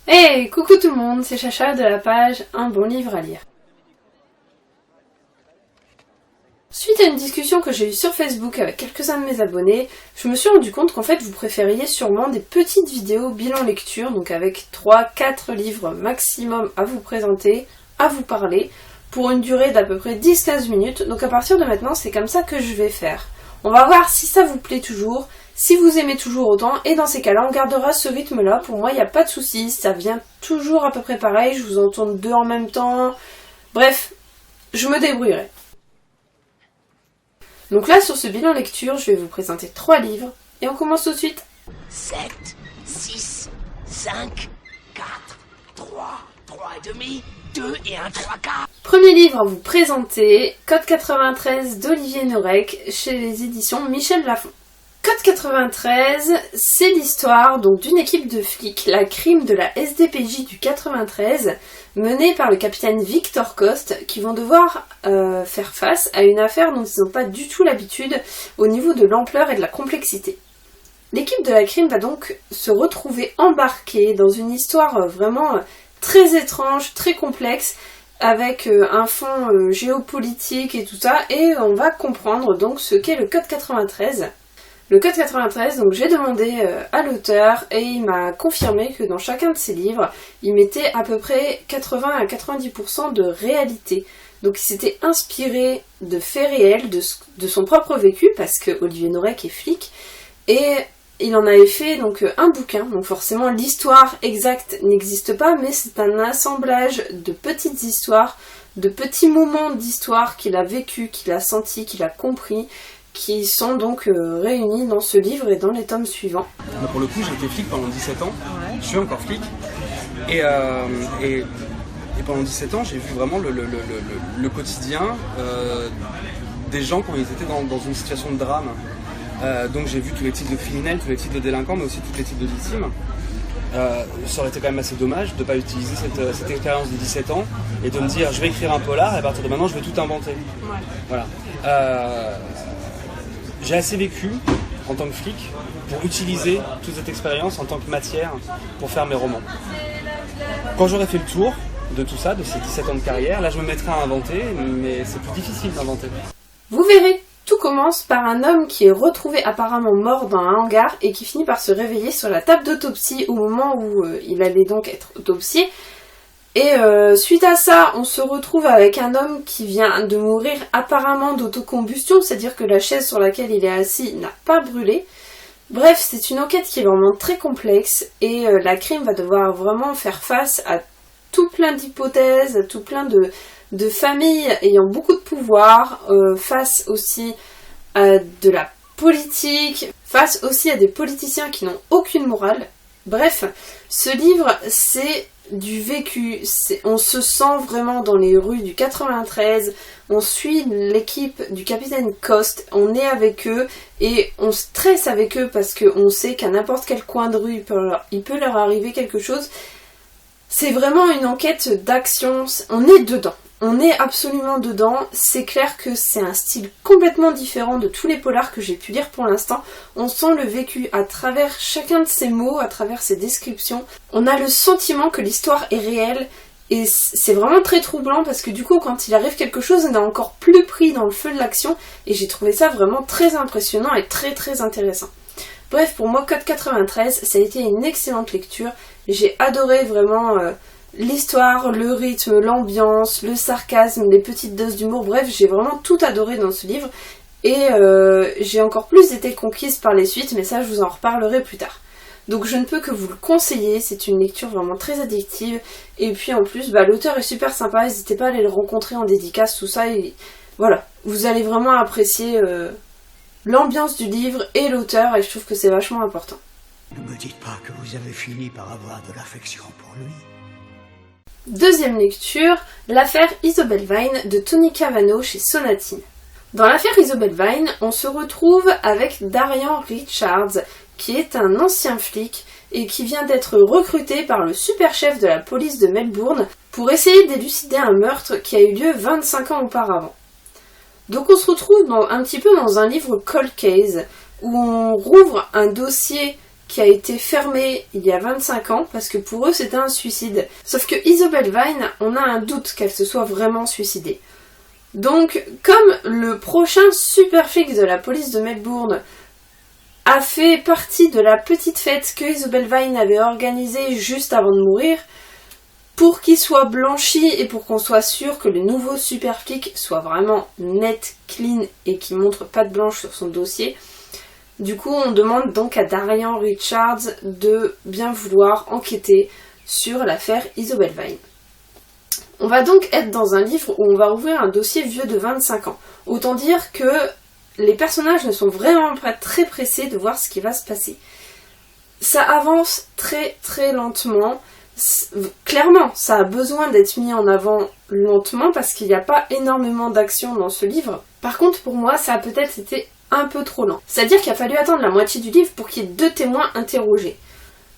Hey, coucou tout le monde, c'est Chacha de la page Un bon livre à lire. Suite à une discussion que j'ai eue sur Facebook avec quelques-uns de mes abonnés, je me suis rendu compte qu'en fait vous préfériez sûrement des petites vidéos bilan lecture, donc avec 3-4 livres maximum à vous présenter, à vous parler, pour une durée d'à peu près 10-15 minutes, donc à partir de maintenant c'est comme ça que je vais faire. On va voir si ça vous plaît toujours, si vous aimez toujours autant, et dans ces cas-là on gardera ce rythme-là, pour moi il n'y a pas de souci, ça vient toujours à peu près pareil, je vous en tourne 2 en même temps, bref, je me débrouillerai. Donc là, sur ce bilan lecture, je vais vous présenter 3 livres, et on commence tout de suite. 7, 6, 5, 4, 3 et demi, 2 et un 3 quarts. Premier livre à vous présenter, Code 93 d'Olivier Norek, chez les éditions Michel Lafon. Code 93, c'est l'histoire donc d'une équipe de flics, la crime de la SDPJ du 93, menée par le capitaine Victor Coste, qui vont devoir faire face à une affaire dont ils n'ont pas du tout l'habitude au niveau de l'ampleur et de la complexité. L'équipe de la crime va donc se retrouver embarquée dans une histoire vraiment très étrange, très complexe, avec un fond géopolitique et tout ça, et on va comprendre donc ce qu'est le Code 93. Le Code 93, donc j'ai demandé à l'auteur et il m'a confirmé que dans chacun de ses livres, il mettait à peu près 80 à 90% de réalité. Donc il s'était inspiré de faits réels, de son propre vécu, parce que Olivier Norek est flic, et il en avait fait donc un bouquin. Donc forcément l'histoire exacte n'existe pas, mais c'est un assemblage de petites histoires, de petits moments d'histoire qu'il a vécu, qu'il a senti, qu'il a compris, qui sont donc réunis dans ce livre et dans les tomes suivants. Pour le coup, j'ai été flic pendant 17 ans, je suis encore flic, et pendant 17 ans, j'ai vu vraiment le quotidien des gens quand ils étaient dans une situation de drame. Donc j'ai vu tous les types de criminels, tous les types de délinquants, mais aussi tous les types de victimes. Ça aurait été quand même assez dommage de ne pas utiliser cette expérience de 17 ans et de me dire je vais écrire un polar et à partir de maintenant je vais tout inventer. Ouais. Voilà. J'ai assez vécu en tant que flic pour utiliser toute cette expérience en tant que matière pour faire mes romans. Quand j'aurai fait le tour de tout ça, de ces 17 ans de carrière, là je me mettrai à inventer, mais c'est plus difficile d'inventer. Vous verrez, tout commence par un homme qui est retrouvé apparemment mort dans un hangar et qui finit par se réveiller sur la table d'autopsie au moment où il allait donc être autopsié. Et suite à ça, on se retrouve avec un homme qui vient de mourir apparemment d'autocombustion, c'est-à-dire que la chaise sur laquelle il est assis n'a pas brûlé. Bref, c'est une enquête qui est vraiment très complexe et la crime va devoir vraiment faire face à tout plein d'hypothèses, à tout plein de familles ayant beaucoup de pouvoir, face aussi à de la politique, face aussi à des politiciens qui n'ont aucune morale. Bref, ce livre, c'est du vécu, on se sent vraiment dans les rues du 93, on suit l'équipe du capitaine Coste, on est avec eux et on stresse avec eux parce qu'on sait qu'à n'importe quel coin de rue il peut leur arriver quelque chose. C'est vraiment une enquête d'action, on est dedans. On est absolument dedans, c'est clair que c'est un style complètement différent de tous les polars que j'ai pu lire pour l'instant. On sent le vécu à travers chacun de ces mots, à travers ces descriptions. On a le sentiment que l'histoire est réelle et c'est vraiment très troublant parce que du coup quand il arrive quelque chose, on est encore plus pris dans le feu de l'action et j'ai trouvé ça vraiment très impressionnant et très très intéressant. Bref, pour moi, Code 93, ça a été une excellente lecture. J'ai adoré vraiment l'histoire, le rythme, l'ambiance, le sarcasme, les petites doses d'humour, bref, j'ai vraiment tout adoré dans ce livre et j'ai encore plus été conquise par les suites, mais ça je vous en reparlerai plus tard. Donc je ne peux que vous le conseiller, c'est une lecture vraiment très addictive et puis en plus l'auteur est super sympa, n'hésitez pas à aller le rencontrer en dédicace, tout ça, et voilà, vous allez vraiment apprécier l'ambiance du livre et l'auteur et je trouve que c'est vachement important. Ne me dites pas que vous avez fini par avoir de l'affection pour lui. Deuxième lecture, l'affaire Isobel Vine de Tony Cavano chez Sonatine. Dans l'affaire Isobel Vine, on se retrouve avec Darian Richards, qui est un ancien flic et qui vient d'être recruté par le super chef de la police de Melbourne pour essayer d'élucider un meurtre qui a eu lieu 25 ans auparavant. Donc on se retrouve un petit peu dans un livre cold case, où on rouvre un dossier qui a été fermée il y a 25 ans parce que pour eux c'était un suicide. Sauf que Isobel Vine, on a un doute qu'elle se soit vraiment suicidée. Donc comme le prochain super flic de la police de Melbourne a fait partie de la petite fête que Isobel Vine avait organisée juste avant de mourir, pour qu'il soit blanchi et pour qu'on soit sûr que le nouveau super flic soit vraiment net, clean et qu'il montre patte blanche sur son dossier, du coup on demande donc à Darian Richards de bien vouloir enquêter sur l'affaire Isobel Vine. On va donc être dans un livre où on va ouvrir un dossier vieux de 25 ans. Autant dire que les personnages ne sont vraiment pas très pressés de voir ce qui va se passer. Ça avance très très lentement. Clairement, ça a besoin d'être mis en avant lentement parce qu'il n'y a pas énormément d'action dans ce livre. Par contre, pour moi, ça a peut-être été un peu trop lent. C'est-à-dire qu'il a fallu attendre la moitié du livre pour qu'il y ait 2 témoins interrogés.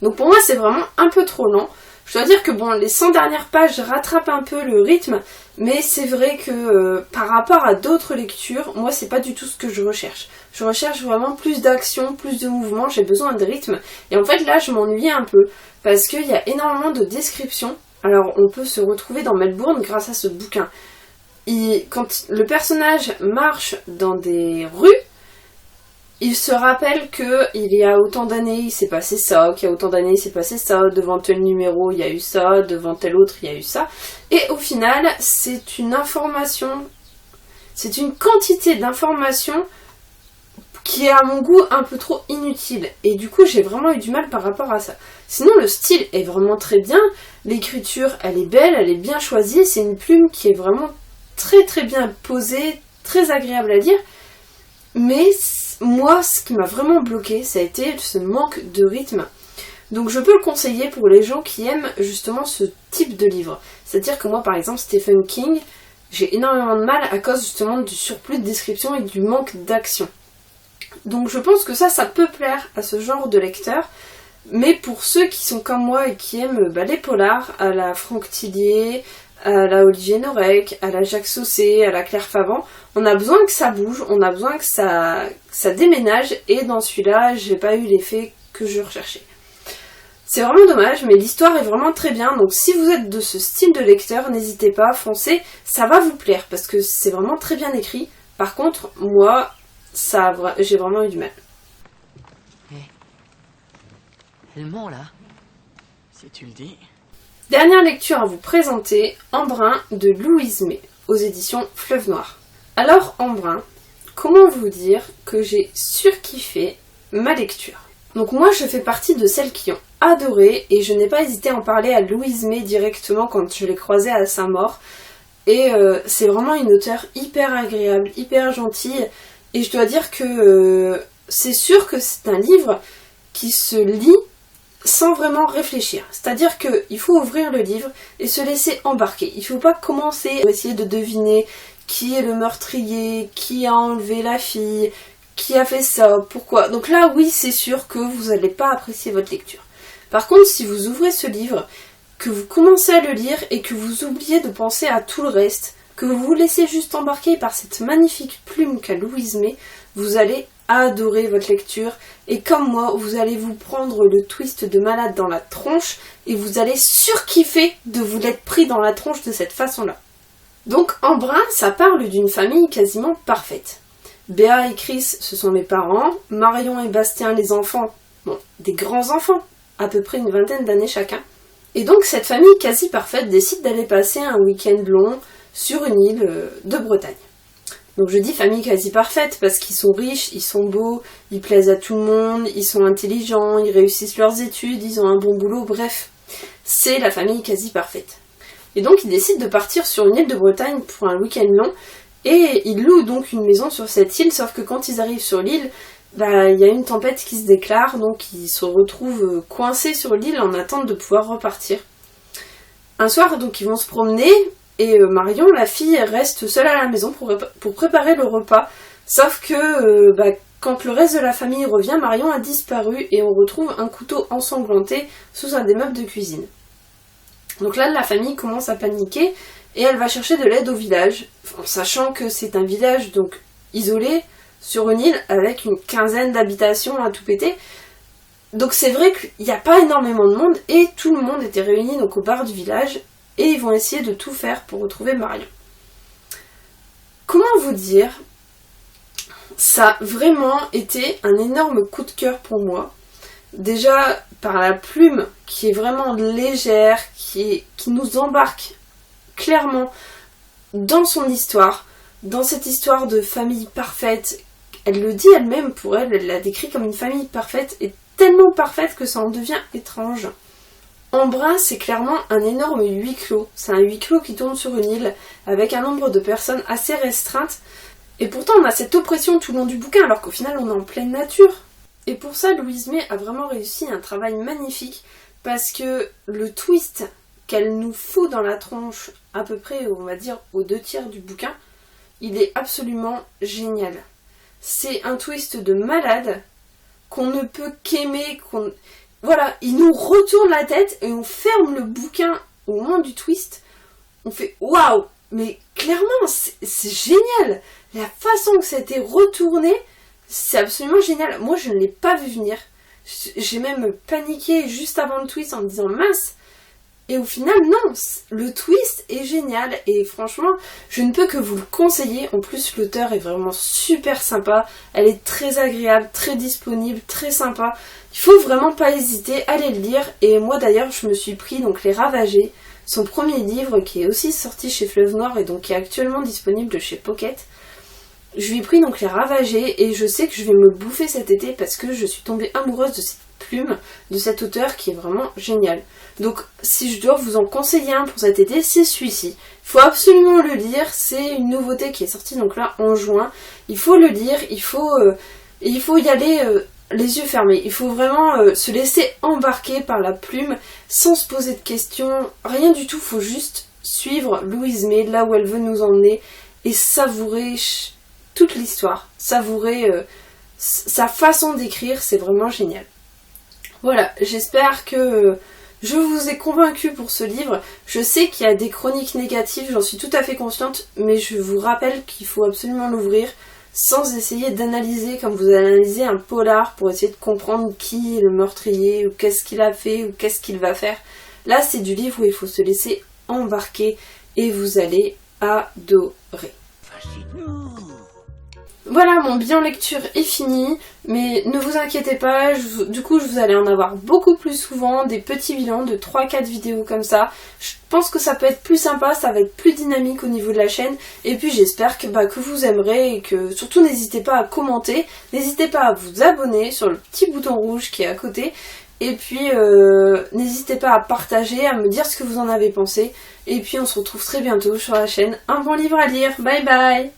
Donc pour moi, c'est vraiment un peu trop lent. Je dois dire que bon, les 100 dernières pages rattrapent un peu le rythme, mais c'est vrai que par rapport à d'autres lectures, moi c'est pas du tout ce que je recherche. Je recherche vraiment plus d'action, plus de mouvement, j'ai besoin de rythme. Et en fait là, je m'ennuyais un peu, parce qu'il y a énormément de descriptions. Alors on peut se retrouver dans Melbourne grâce à ce bouquin. Quand le personnage marche dans des rues, il se rappelle qu'il y a autant d'années il s'est passé ça, qu'il y a autant d'années il s'est passé ça, devant tel numéro il y a eu ça, devant tel autre il y a eu ça. Et au final, c'est une information, c'est une quantité d'informations qui est à mon goût un peu trop inutile. Et du coup j'ai vraiment eu du mal par rapport à ça. Sinon le style est vraiment très bien, l'écriture elle est belle, elle est bien choisie, c'est une plume qui est vraiment très très bien posée, très agréable à lire. Mais moi, ce qui m'a vraiment bloqué, ça a été ce manque de rythme. Donc je peux le conseiller pour les gens qui aiment justement ce type de livre. C'est-à-dire que moi, par exemple, Stephen King, j'ai énormément de mal à cause justement du surplus de description et du manque d'action. Donc je pense que ça peut plaire à ce genre de lecteur. Mais pour ceux qui sont comme moi et qui aiment les polars, à la Franck Tillier, à la Olivier Norek, à la Jacques Saucé, à la Claire Favant, on a besoin que ça bouge, on a besoin que ça déménage, et dans celui-là, j'ai pas eu l'effet que je recherchais. C'est vraiment dommage, mais l'histoire est vraiment très bien, donc si vous êtes de ce style de lecteur, n'hésitez pas, foncez, ça va vous plaire, parce que c'est vraiment très bien écrit. Par contre, moi, j'ai vraiment eu du mal. Elle ment, là. Si tu le dis... Dernière lecture à vous présenter, Embrun de Louise May, aux éditions Fleuve Noir. Alors Embrun, comment vous dire que j'ai surkiffé ma lecture. Donc moi je fais partie de celles qui ont adoré et je n'ai pas hésité à en parler à Louise May directement quand je l'ai croisée à Saint-Maur. Et c'est vraiment une auteure hyper agréable, hyper gentille. Et je dois dire que c'est sûr que c'est un livre qui se lit sans vraiment réfléchir. C'est-à-dire qu'il faut ouvrir le livre et se laisser embarquer. Il ne faut pas commencer à essayer de deviner qui est le meurtrier, qui a enlevé la fille, qui a fait ça, pourquoi. Donc là, oui, c'est sûr que vous n'allez pas apprécier votre lecture. Par contre, si vous ouvrez ce livre, que vous commencez à le lire et que vous oubliez de penser à tout le reste, que vous vous laissez juste embarquer par cette magnifique plume qu'a Louise May, vous allez adorer votre lecture, et comme moi, vous allez vous prendre le twist de malade dans la tronche et vous allez surkiffer de vous l'être pris dans la tronche de cette façon-là. Donc Embrun, ça parle d'une famille quasiment parfaite. Béa et Chris, ce sont mes parents, Marion et Bastien les enfants, bon, des grands enfants, à peu près une vingtaine d'années chacun. Et donc cette famille quasi parfaite décide d'aller passer un week-end long sur une île de Bretagne. Donc je dis famille quasi parfaite parce qu'ils sont riches, ils sont beaux, ils plaisent à tout le monde, ils sont intelligents, ils réussissent leurs études, ils ont un bon boulot, bref, c'est la famille quasi parfaite. Et donc ils décident de partir sur une île de Bretagne pour un week-end long, et ils louent donc une maison sur cette île, sauf que quand ils arrivent sur l'île, il y a une tempête qui se déclare, donc ils se retrouvent coincés sur l'île en attente de pouvoir repartir. Un soir, donc ils vont se promener, et Marion, la fille, reste seule à la maison pour préparer le repas. Sauf que quand le reste de la famille revient, Marion a disparu et on retrouve un couteau ensanglanté sous un des meubles de cuisine. Donc là, la famille commence à paniquer et elle va chercher de l'aide au village, en sachant que c'est un village donc isolé sur une île avec une quinzaine d'habitations à tout péter. Donc c'est vrai qu'il n'y a pas énormément de monde et tout le monde était réuni donc au bar du village et ils vont essayer de tout faire pour retrouver Marion. Comment vous dire, ça a vraiment été un énorme coup de cœur pour moi. Déjà par la plume qui est vraiment légère, qui nous embarque clairement dans son histoire, dans cette histoire de famille parfaite. Elle le dit elle-même, pour elle, elle la décrit comme une famille parfaite et tellement parfaite que ça en devient étrange. Embrun, c'est clairement un énorme huis clos. C'est un huis clos qui tourne sur une île avec un nombre de personnes assez restreinte. Et pourtant, on a cette oppression tout le long du bouquin alors qu'au final, on est en pleine nature. Et pour ça, Louise May a vraiment réussi un travail magnifique parce que le twist qu'elle nous fout dans la tronche, à peu près, on va dire, aux 2/3 du bouquin, il est absolument génial. C'est un twist de malade qu'on ne peut qu'aimer, Voilà, il nous retourne la tête et on ferme le bouquin au moment du twist. On fait waouh, mais clairement, c'est génial. La façon que ça a été retourné, c'est absolument génial. Moi, je ne l'ai pas vu venir. J'ai même paniqué juste avant le twist en me disant mince. Et au final, non, le twist est génial et franchement, je ne peux que vous le conseiller. En plus, l'auteur est vraiment super sympa. Elle est très agréable, très disponible, très sympa. Il faut vraiment pas hésiter à aller le lire. Et moi d'ailleurs, je me suis pris donc Les Ravagés, son premier livre qui est aussi sorti chez Fleuve Noir et donc qui est actuellement disponible chez Pocket. Je lui ai pris donc Les Ravagés et je sais que je vais me bouffer cet été parce que je suis tombée amoureuse de cette plume, de cet auteur qui est vraiment génial. Donc si je dois vous en conseiller un pour cet été, c'est celui-ci. Il faut absolument le lire, c'est une nouveauté qui est sortie donc là en juin. Il faut le lire, il faut y aller les yeux fermés. Il faut vraiment se laisser embarquer par la plume sans se poser de questions, rien du tout, il faut juste suivre Louise May là où elle veut nous emmener et savourer toute l'histoire, savourer sa façon d'écrire, c'est vraiment génial. Voilà, j'espère que je vous ai convaincu pour ce livre. Je sais qu'il y a des chroniques négatives, j'en suis tout à fait consciente, mais je vous rappelle qu'il faut absolument l'ouvrir sans essayer d'analyser comme vous analysez un polar pour essayer de comprendre qui est le meurtrier, ou qu'est-ce qu'il a fait, ou qu'est-ce qu'il va faire. Là, c'est du livre où il faut se laisser embarquer et vous allez adorer. Voilà, mon bilan lecture est fini, mais ne vous inquiétez pas, du coup vous allez en avoir beaucoup plus souvent, des petits bilans de 3-4 vidéos comme ça. Je pense que ça peut être plus sympa, ça va être plus dynamique au niveau de la chaîne, et puis j'espère que vous aimerez, et que surtout n'hésitez pas à commenter, n'hésitez pas à vous abonner sur le petit bouton rouge qui est à côté, et puis n'hésitez pas à partager, à me dire ce que vous en avez pensé, et puis on se retrouve très bientôt sur la chaîne Un bon livre à lire, bye bye.